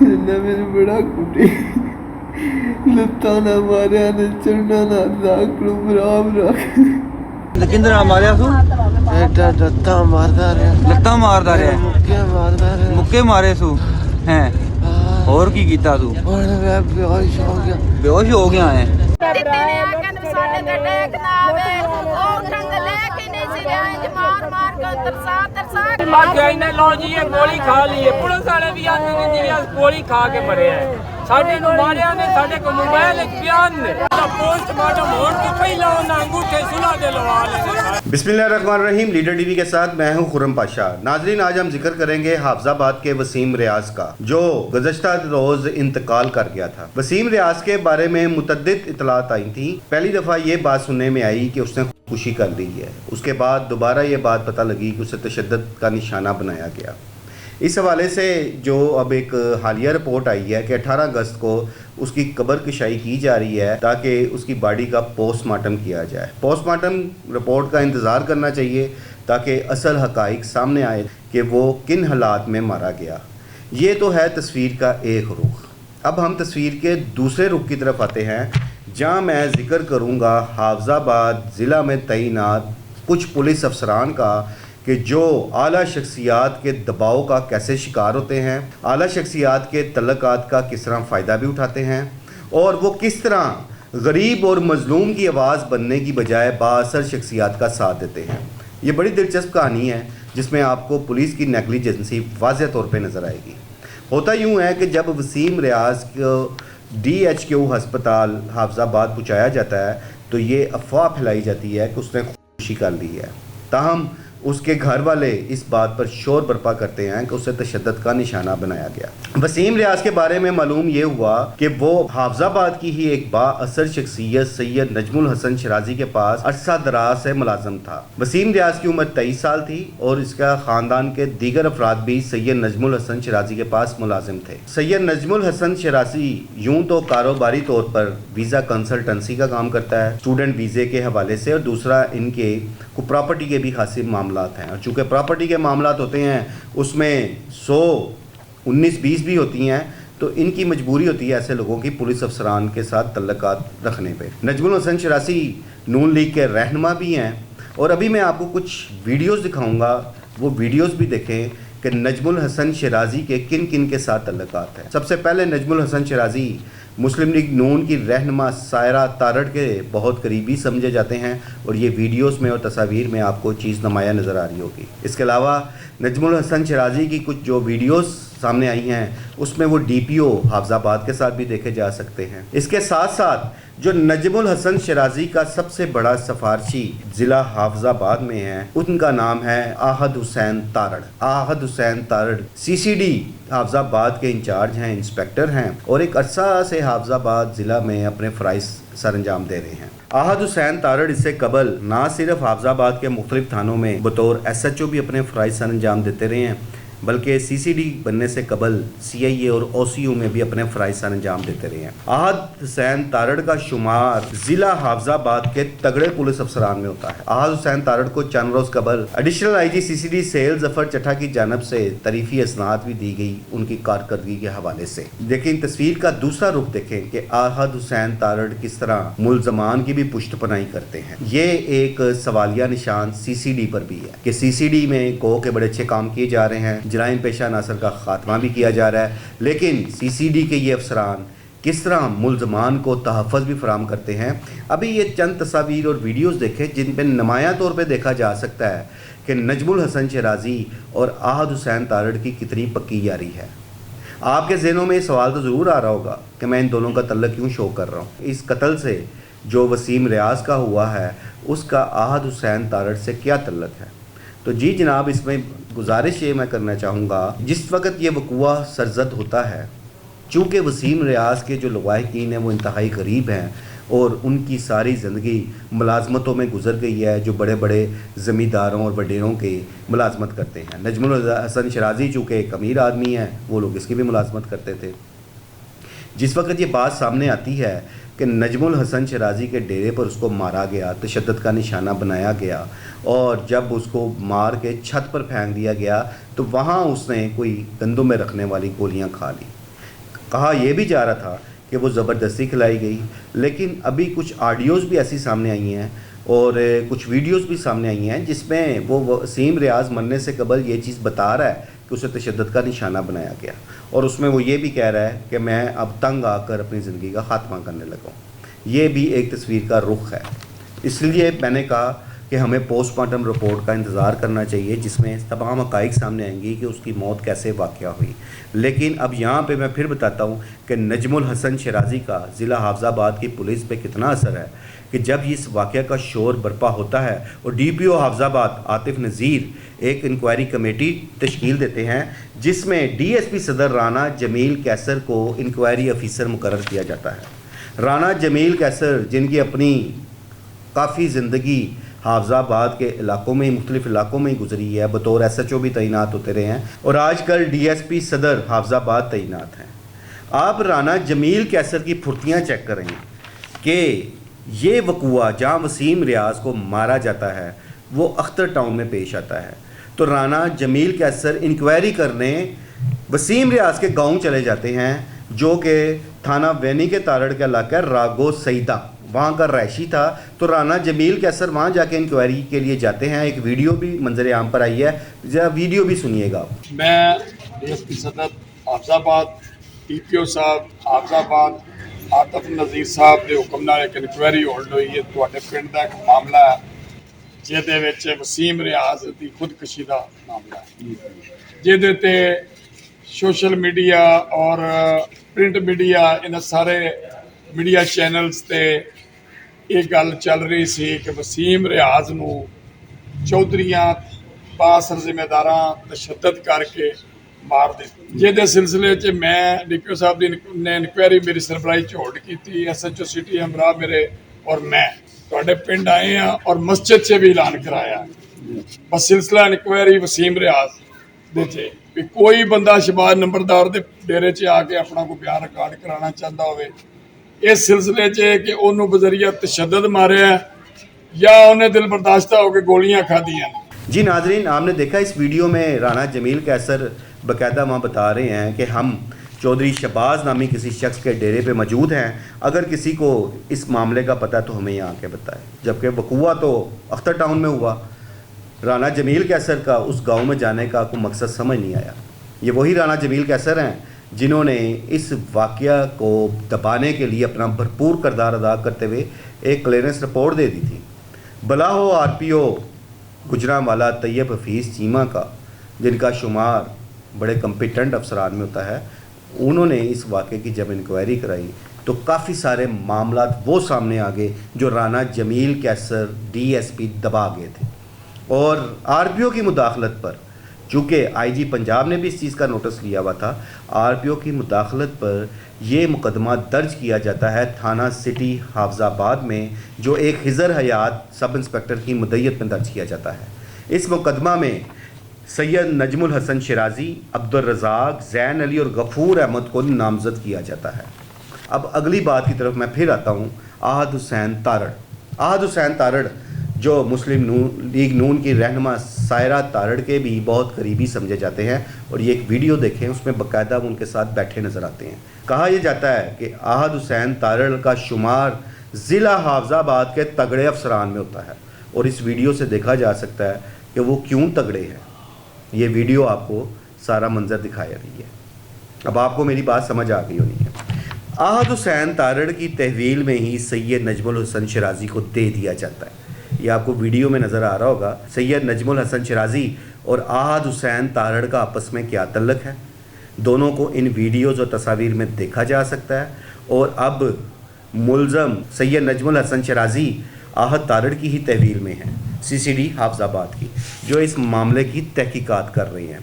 نے میرے بڑا کٹی لتاں نہ ماریا نے چڑھنا نہ لاکڑوں براب رکھ کندر ماریا سو ایڈا لتاں ماردا رہا لتاں ماردا رہا مکے ماردا رہا مکے مارے سو ہیں اور کی کیتا تو اور میں بیہوش ہو گیا بیہوش ہو گیا ہے گولی کھا لی ہے پولیس والے بھی آتے ہیں جی گولی کھا کے مرے ہیں ساڈے نو ماریا نے ساڈے کو موبائل بیان نے پوسٹ مارٹم ہون تو پہلا انہاں انگوٹھے سلا دے لوا لے. بسم اللہ الرحمن الرحیم. لیڈر ٹی وی کے ساتھ میں ہوں خرم پاشا. ناظرین, آج ہم ذکر کریں گے حافظ آباد کے وسیم ریاض کا جو گزشتہ روز انتقال کر گیا تھا. وسیم ریاض کے بارے میں متعدد اطلاعات آئی تھیں. پہلی دفعہ یہ بات سننے میں آئی کہ اس نے خودکشی کر لی ہے. اس کے بعد دوبارہ یہ بات پتہ لگی کہ اسے تشدد کا نشانہ بنایا گیا. اس حوالے سے جو اب ایک حالیہ رپورٹ آئی ہے کہ 18 اگست کو اس کی قبر کشائی کی جا رہی ہے تاکہ اس کی باڈی کا پوسٹ مارٹم کیا جائے. پوسٹ مارٹم رپورٹ کا انتظار کرنا چاہیے تاکہ اصل حقائق سامنے آئے کہ وہ کن حالات میں مارا گیا. یہ تو ہے تصویر کا ایک رخ. اب ہم تصویر کے دوسرے رخ کی طرف آتے ہیں جہاں میں ذکر کروں گا حافظ آباد ضلع میں تعینات کچھ پولیس افسران کا کہ جو اعلیٰ شخصیات کے دباؤ کا کیسے شکار ہوتے ہیں, اعلیٰ شخصیات کے تعلقات کا کس طرح فائدہ بھی اٹھاتے ہیں, اور وہ کس طرح غریب اور مظلوم کی آواز بننے کی بجائے بااثر شخصیات کا ساتھ دیتے ہیں. یہ بڑی دلچسپ کہانی ہے جس میں آپ کو پولیس کی نیگلیجنسی واضح طور پہ نظر آئے گی. ہوتا یوں ہے کہ جب وسیم ریاض کو DHQ ہسپتال حافظ آباد پہنچایا جاتا ہے تو یہ افواہ پھیلائی جاتی ہے کہ اس نے خودکشی کر لی ہے. تاہم اس کے گھر والے اس بات پر شور برپا کرتے ہیں کہ اسے تشدد کا نشانہ بنایا گیا. وسیم ریاض کے بارے میں معلوم یہ ہوا کہ وہ حافظ آباد کی ہی ایک با اثر شخصیت سید نجم الحسن شرازی کے پاس عرصہ دراز سے ملازم تھا. وسیم ریاض کی عمر 23 سال تھی اور اس کا خاندان کے دیگر افراد بھی سید نجم الحسن شرازی کے پاس ملازم تھے. سید نجم الحسن شرازی یوں تو کاروباری طور پر ویزا کنسلٹنسی کا کام کرتا ہے اسٹوڈنٹ ویزے کے حوالے سے, اور دوسرا ان کے کو پراپرٹی کے بھی خاصی معاملات ہیں. اور چونکہ پراپرٹی کے معاملات ہوتے ہیں اس میں 119-20 بھی ہوتی ہیں تو ان کی مجبوری ہوتی ہے ایسے لوگوں کی پولیس افسران کے ساتھ تعلقات رکھنے پہ. نجم الحسن شرازی نون لیگ کے رہنما بھی ہیں اور ابھی میں آپ کو کچھ ویڈیوز دکھاؤں گا, وہ ویڈیوز بھی دیکھیں کہ نجم الحسن شرازی کے کن کن کے ساتھ تعلقات ہیں. سب سے پہلے نجم الحسن شرازی مسلم لیگ نون کی رہنما سائرہ تارڑ کے بہت قریبی سمجھے جاتے ہیں اور یہ ویڈیوز میں اور تصاویر میں آپ کو چیز نمایاں نظر آ رہی ہوگی. اس کے علاوہ نجم الحسن شرازی کی کچھ جو ویڈیوز سامنے آئی ہیں اس میں وہ DPO حافظ آباد کے ساتھ بھی دیکھے جا سکتے ہیں. اس کے ساتھ ساتھ جو نجم الحسن شرازی کا سب سے بڑا سفارشی ضلع حافظ آباد میں ہے ان کا نام ہے احد حسین تارڑ. احد حسین تارڑ CCD حافظ آباد کے انچارج ہیں, انسپیکٹر ہیں اور ایک عرصہ سے حافظ آباد ضلع میں اپنے فرائض سر انجام دے رہے ہیں. احد حسین تارڑ اس سے قبل نہ صرف حافظ آباد کے مختلف تھانوں میں بطور SHO بھی اپنے فرائض سر انجام دیتے رہے ہیں بلکہ CCD بننے سے قبل CIA اور OCU میں بھی اپنے فرائض سر انجام دیتے رہے ہیں. احد حسین تارڑ کا شمار ضلع حافظ آباد کے تگڑے پولیس افسران میں ہوتا ہے. احد حسین تارڑ کو چند روز قبل ایڈیشنل IG CCD سیل ظفر چٹھا کی جانب سے تعریفی اسناد بھی دی گئی ان کی کارکردگی کے حوالے سے. لیکن تصویر کا دوسرا رخ دیکھیں کہ احد حسین تارڑ کس طرح ملزمان کی بھی پشت پناہی کرتے ہیں. یہ ایک سوالیہ نشان CCD پر بھی ہے کہ CCD میں گو کے بڑے اچھے کام کیے جا رہے ہیں, جرائم پیشہ عناصر کا خاتمہ بھی کیا جا رہا ہے, لیکن CCD کے یہ افسران کس طرح ملزمان کو تحفظ بھی فراہم کرتے ہیں. ابھی یہ چند تصاویر اور ویڈیوز دیکھیں جن پہ نمایاں طور پہ دیکھا جا سکتا ہے کہ نجم الحسن شرازی اور احد حسین تارڑ کی کتنی پکی یاری ہے. آپ کے ذہنوں میں یہ سوال تو ضرور آ رہا ہوگا کہ میں ان دونوں کا تعلق کیوں شو کر رہا ہوں. اس قتل سے جو وسیم ریاض کا ہوا ہے اس کا احد حسین تارڑ سے کیا تعلق ہے؟ تو جی جناب, اس میں گزارش یہ میں کرنا چاہوں گا جس وقت یہ وقوع سرزد ہوتا ہے چونکہ وسیم ریاض کے جو لواحقین ہیں وہ انتہائی غریب ہیں اور ان کی ساری زندگی ملازمتوں میں گزر گئی ہے جو بڑے بڑے زمینداروں اور وڈیروں کے ملازمت کرتے ہیں. نجم الحسن شرازی چونکہ ایک امیر آدمی ہے وہ لوگ اس کی بھی ملازمت کرتے تھے. جس وقت یہ بات سامنے آتی ہے کہ نجم الحسن شرازی کے ڈیرے پر اس کو مارا گیا, تشدد کا نشانہ بنایا گیا اور جب اس کو مار کے چھت پر پھینک دیا گیا تو وہاں اس نے کوئی گندم میں رکھنے والی گولیاں کھا لی. कहा यह भी जा रहा था कि वो ज़बरदस्ती खिलाई गई, लेकिन अभी कुछ ऑडियोज़ भी ऐसी सामने आई हैं और कुछ वीडियोज़ भी सामने आई हैं जिसमें वो वसीम रियाज मरने से कबल ये चीज़ बता रहा है कि उसे तशद्दुद का निशाना बनाया गया, और उसमें वो ये भी कह रहा है कि मैं अब तंग आकर अपनी ज़िंदगी का ख़ात्मा करने लगा हूँ। ये भी एक तस्वीर का रुख है। इसलिए मैंने कहा कि हमें पोस्टमार्टम रिपोर्ट का इंतज़ार करना चाहिए जिसमें तमाम हक़ाइक़ सामने आएंगी कि उसकी मौत कैसे वाक़या हुई। लेकिन अब यहाँ पे मैं फिर बताता हूँ कि नजमुल हसन शराजी का ज़िला हाफिज़ाबाद की पुलिस पे कितना असर है कि जब इस वाक़या का शोर बर्पा होता है और DPO हाफिज़ाबाद आतिफ़ नज़ीर एक इंक्वायरी कमेटी तश्कील देते हैं जिसमें DSP सदर राना जमील कैसर को इंक्वायरी अफीसर मुकर्रर किया जाता है। राना जमील कैसर जिनकी अपनी काफ़ी ज़िंदगी हाफिज़ाबाद के इलाकों में ही मुख्तलिफ़ इलाकों में ही गुजरी है, बतौर SHO भी तैनात होते रहे हैं और आजकल DSP सदर हाफिज़ाबाद तैनात हैं। आप राना जमील कैसर की फुर्तियाँ चेक करें कि ये वक़ुआ जहाँ वसीम रियाज को मारा जाता है वो अख्तर टाउन में पेश आता है। तो राना जमील कैसर इंक्वायरी करने वसीम रियाज के गाँव चले जाते हैं जो कि थाना वैनी के तारड़ का इलाका है, रागो सईदा वहाँ का रहायशी था। तो राना जमील कैसर वहाँ जाके इंक्वायरी के लिए जाते हैं। एक वीडियो भी मंजर आम पर आई है, जरा वीडियो भी सुनिएगा। मैं DSP सदर हाफिज़ाबाद DPO साहब हाफिज़ाबाद आतिफ नज़ीर साहब के हुक्म नाल एक इंक्वायरी होल्ड हुई है तुहाडे पिंड दा एक मामला है जिहदे विच वसीम रियाज की खुदकशी का मामला है, जिहदे ते सोशल मीडिया और प्रिंट मीडिया इन सारे मीडिया चैनल्स ते ये गल चल रही सी कि वसीम रियाज नूं चौधरीआं बासर जिम्मेदारां तशद्दद करके मार दित्ता, जिहदे सिलसिले च मैं DPO साहब ने इंक्वायरी मेरी सरबराही च होल्ड की। SHO सिटी अमरा मेरे और मैं तुहाडे पिंड आए हैं और मस्जिद से भी ऐलान कराया। बस सिलसिला इंक्वायरी वसीम रियाज दे च भी कोई बंदा शहबाज नंबरदार दे डेरे च आके अपना कोई बयान रिकॉर्ड कराना चाहता होवे इस सिलसिले च कि उन्होंने बजरिया तशद्दद मारिया या उन्हें दिल बर्दाश्त होकर गोलियां खादियां। जी नाजरीन, आपने देखा इस वीडियो में राना जमील कैसर बाकायदा वहाँ बता रहे हैं कि हम चौधरी शहबाज नामी किसी शख्स के डेरे पे मौजूद हैं, अगर किसी को इस मामले का पता है तो हमें यहाँ आके बताएं। जबकि वक़ुआ तो अख्तर टाउन में हुआ। राना जमील कैसर का उस गांव में जाने का कोई मकसद समझ नहीं आया। ये वही राना जमील कैसर हैं जिन्होंने इस वाक़या को दबाने के लिए अपना भरपूर किरदार अदा करते हुए एक क्लियरेंस रिपोर्ट दे दी थी। भला हो RPO गुजरांवाला तैयब हफीज़ चीमा का, जिनका शुमार बड़े कम्पिटेंट अफसरान में होता है, उन्होंने इस वाक़े की जब इंक्वायरी कराई तो काफ़ी सारे मामला वो सामने आ गए जो राना जमील कैसर DSP दबा गए थे। और RPO की मुदाखलत पर, चूँकि IG पंजाब ने भी इस चीज़ का नोटिस लिया हुआ था, RPO की मुदाखलत पर ये मुकदमा दर्ज किया जाता है थाना सिटी हाफिज़ाबाद में, जो एक हिजर हयात सब इंस्पेक्टर की मुद्दत में दर्ज किया जाता है। इस मुकदमा में सैयद नजमुल हसन शराजी, अब्दुल रज़ाक, ज़ैन अली और गफूर अहमद को नामज़द किया जाता है। अब अगली बात की तरफ मैं फिर आता हूँ। आहद हुसैन तारड़, आहद हुसैन तारड़ जो मुस्लिम लीग नून की रहनुमा सायरा तारड़ के भी बहुत करीबी समझे जाते हैं, और ये एक वीडियो देखें उसमें बाकायदा उनके साथ बैठे नज़र आते हैं। कहा यह जाता है कि आहद हुसैन तारड़ का शुमार ज़िला हाफिज़ाबाद के तगड़े अफसरान में होता है, और इस वीडियो से देखा जा सकता है कि वो क्यों तगड़े हैं। ये वीडियो आपको सारा मंजर दिखाया रही है। अब आपको मेरी बात समझ आ गई होनी है। आहद हुसैन तारड़ की तहवील में ही सैयद नजमुल हसन शराजी को दे दिया जाता है। ये आपको वीडियो में नज़र आ रहा होगा। सैयद नजमुल हसन शराजी और आहद हुसैन तारड़ का आपस में क्या तल्लक है, दोनों को इन वीडियोज़ और तस्वीर में देखा जा सकता है। और अब मुलज़म सैयद नजमुल हसन शराजी आहद तारड़ की ही तहवील में है, CCD हाफिज़ाबाद की, जो इस मामले की तहकीकात कर रही हैं।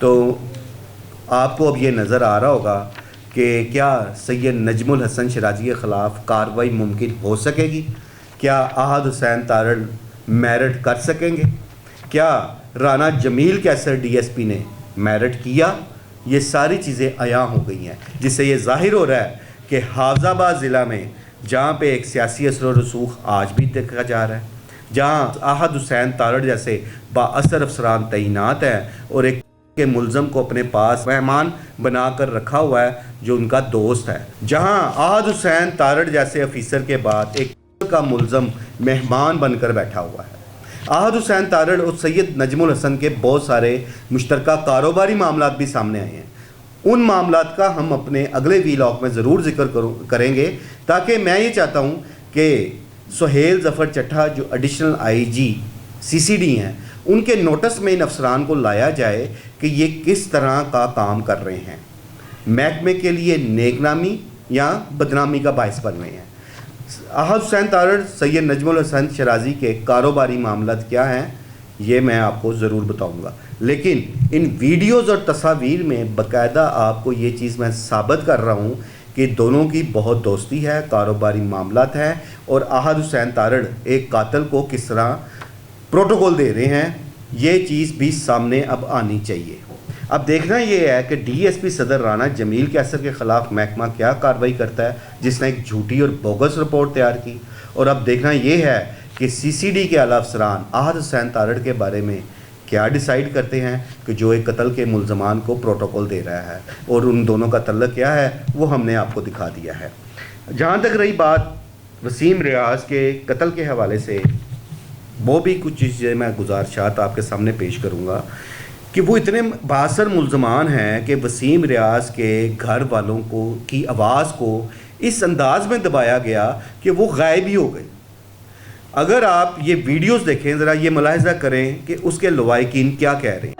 तो आपको अब ये नज़र आ रहा होगा कि क्या सैयद नजमुल हसन शराजी के ख़िलाफ़ कार्रवाई मुमकिन हो सकेगी? क्या आहद हुसैन तारड़ मेरिट कर सकेंगे? क्या राना जमील कैसर DSP ने मेरिट किया? ये सारी चीज़ें अयां हो गई हैं, जिससे ये ज़ाहिर हो रहा है कि हाफिज़ाबाद ज़िला में जहाँ पे एक सियासी असर और रसूख आज भी देखा जा रहा है, जहाँ आहद हुसैन तारड़ जैसे बाअसर अफसरान तैनात हैं और एक के मुलजम को अपने पास मेहमान बनाकर रखा हुआ है जो उनका दोस्त है। जहां आहद हुसैन तारड़ जैसे अफीसर के बाद एक का मुलजम मेहमान बनकर बैठा हुआ है। आहद हुसैन तारड़ और सैयद नजमुल हसन के बहुत सारे मुश्तरका कारोबारी मामलात भी सामने आए हैं। उन मामलात का हम अपने अगले व्लॉग में ज़रूर जिक्र करेंगे, ताकि मैं ये चाहता हूँ कि सुहेल ज़फ़र चट्ठा जो एडिशनल IG CCD हैं, उनके नोटिस में इन अफसरान को लाया जाए कि ये किस तरह का काम कर रहे हैं, महकमे के लिए नेकनामी या बदनामी का बायस बन रहे हैं। आहद हुसैन तारड़, सैयद नजमुल हसन शराजी के कारोबारी मामलात क्या हैं, ये मैं आपको ज़रूर बताऊंगा, लेकिन इन वीडियोज़ और तस्वीर में बाकायदा आपको ये चीज़ मैं साबित कर रहा हूँ कि दोनों की बहुत दोस्ती है, कारोबारी मामलात हैं, और आहद हुसैन तारड़ एक कातिल को किस तरह प्रोटोकॉल दे रहे हैं, ये चीज़ भी सामने अब आनी चाहिए। अब देखना ये है कि DSP सदर राना जमील कैसर के ख़िलाफ़ महकमा क्या कार्रवाई करता है, जिसने एक झूठी और बोगस रिपोर्ट तैयार की। और अब देखना ये है कि CCD के आला अफसरान आहद हुसैन तारड़ के बारे में क्या डिसाइड करते हैं कि जो एक कत्ल के मुलजमान को प्रोटोकॉल दे रहा है, और उन दोनों का तल्लुक क्या है वो हमने आपको दिखा दिया है। जहाँ तक रही बात वसीम रियाज के कत्ल के हवाले से, वो भी कुछ चीज़ें मैं गुजारिशात आपके सामने पेश करूँगा कि वो इतने बासर मुलजमान हैं कि वसीम रियाज के घर वालों को की आवाज़ को इस अंदाज में दबाया गया कि वो गायब ही हो गए। अगर आप ये वीडियोस देखें, ज़रा ये मुलाहिजा करें कि उसके लवाइकीन क्या कह रहे हैं।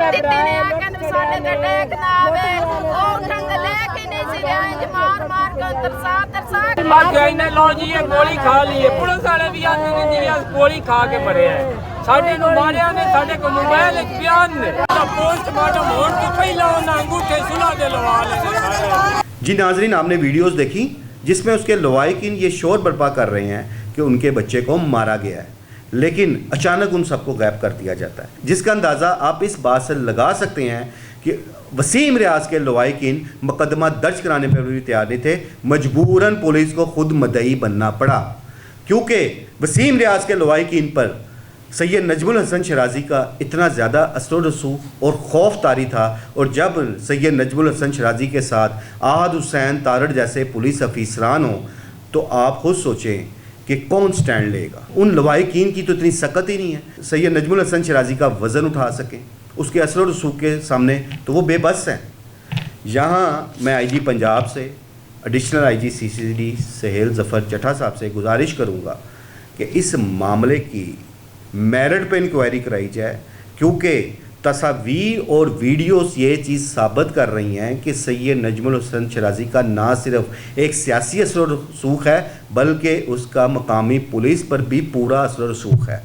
लो जी ये गोली खा ली है, पुलिस वाले भी आते ने जी गोली खा के मरे हैं। साडे नु मारिया ने, साडे को मोबाइल विच बयान ने, पोस्टमार्टम होण तो पहला उन्हां अंगूठे सुला दे लवा ले। जी नाजरीन, आपने वीडियोस देखी जिसमें उसके लवाइकीन ये शोर बर्पा कर रहे हैं कि उनके बच्चे को मारा गया है, लेकिन अचानक उन सबको गायब कर दिया जाता है, जिसका अंदाज़ा आप इस बात से लगा सकते हैं कि वसीम रियाज के लवाइकीन मुकदमा दर्ज कराने पर भी तैयार नहीं थे। मजबूरन पुलिस को खुद मदई बनना पड़ा, क्योंकि वसीम रियाज के लवाइकीन पर सैयद नजमुल हसन शराजी का इतना ज़्यादा असर रसूख और खौफ तारी था। और जब सैयद नजमुल हसन शराजी के साथ आहद हुसैन तारड़ जैसे पुलिस अफीसरान हो, तो आप खुद सोचें कि कौन स्टैंड लेगा। उन लवाइकीन की तो इतनी सकत ही नहीं है सैयद नजमुल हसन शराजी का वज़न उठा सकें उसके असर रसूख के सामने, तो वो बेबस हैं। यहाँ मैं IG पंजाब से additional IG CCD Suhail Zafar Chattha साहब से गुजारिश करूँगा कि इस मामले की मेरिट पे इंक्वायरी कराई जाए, क्योंकि तस्वीर और वीडियोस ये चीज़ साबित कर रही हैं कि सैयद नजमुल हसन शराजी का ना सिर्फ एक सियासी असर रसूख है, बल्कि उसका मकामी पुलिस पर भी पूरा असर रसूख है।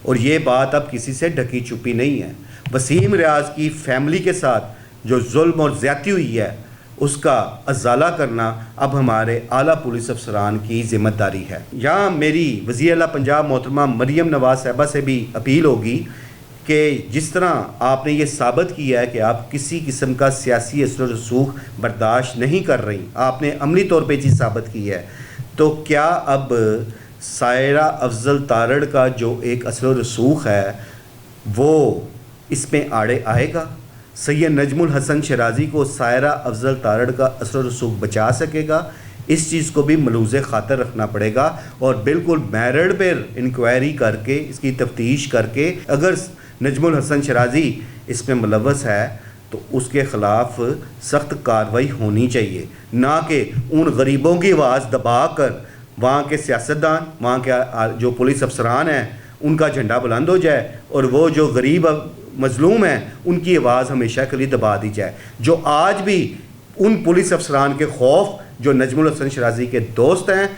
और ये बात अब किसी से ढकी छुपी नहीं है। वसीम रियाज की फैमिली के साथ जो जुल्म और ज़्यादती हुई है, उसका अजाला करना अब हमारे आला पुलिस अफसरान की ज़िम्मेदारी है। यहाँ मेरी वज़ीर आला पंजाब मोहतरमा मरियम नवाज़ साहिबा से भी अपील होगी कि जिस तरह आपने ये साबित किया है कि आप किसी किस्म का सियासी असर रसूख बर्दाश्त नहीं कर रही, आपने अमली तौर पे चीज़ साबित की है, तो क्या अब सायरा अफजल तारड़ का जो एक असर रसूख है वो इसमें आड़े आएगा? सैयद नजमुल हसन शराजी को सायरा अफजल तारड़ का असर रसूख बचा सकेगा? इस चीज़ को भी मलूज़ ख़ातर रखना पड़ेगा, और बिल्कुल मेरिट पर इंक्वायरी करके इसकी तफ्तीश करके अगर नजमुल हसन शराजी इसमें मुलव्वस है तो उसके ख़िलाफ़ सख्त कार्रवाई होनी चाहिए, ना कि उन गरीबों की आवाज़ दबा कर वहाँ के सियासतदान, वहाँ के जो पुलिस अफसरान हैं, उनका झंडा बुलंद हो जाए और वो जो गरीब मजलूम हैं उनकी आवाज़ हमेशा के लिए दबा दी जाए। जो आज भी उन पुलिस अफसरान के खौफ जो नजमुल हसन शराजी के दोस्त हैं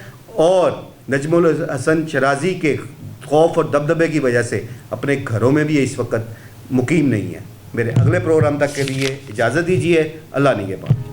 और नजमुल हसन शराजी के खौफ और दबदबे की वजह से अपने घरों में भी इस वक्त मुकीम नहीं है। मेरे अगले प्रोग्राम तक के लिए इजाज़त दीजिए। अल्लाह निगहबान।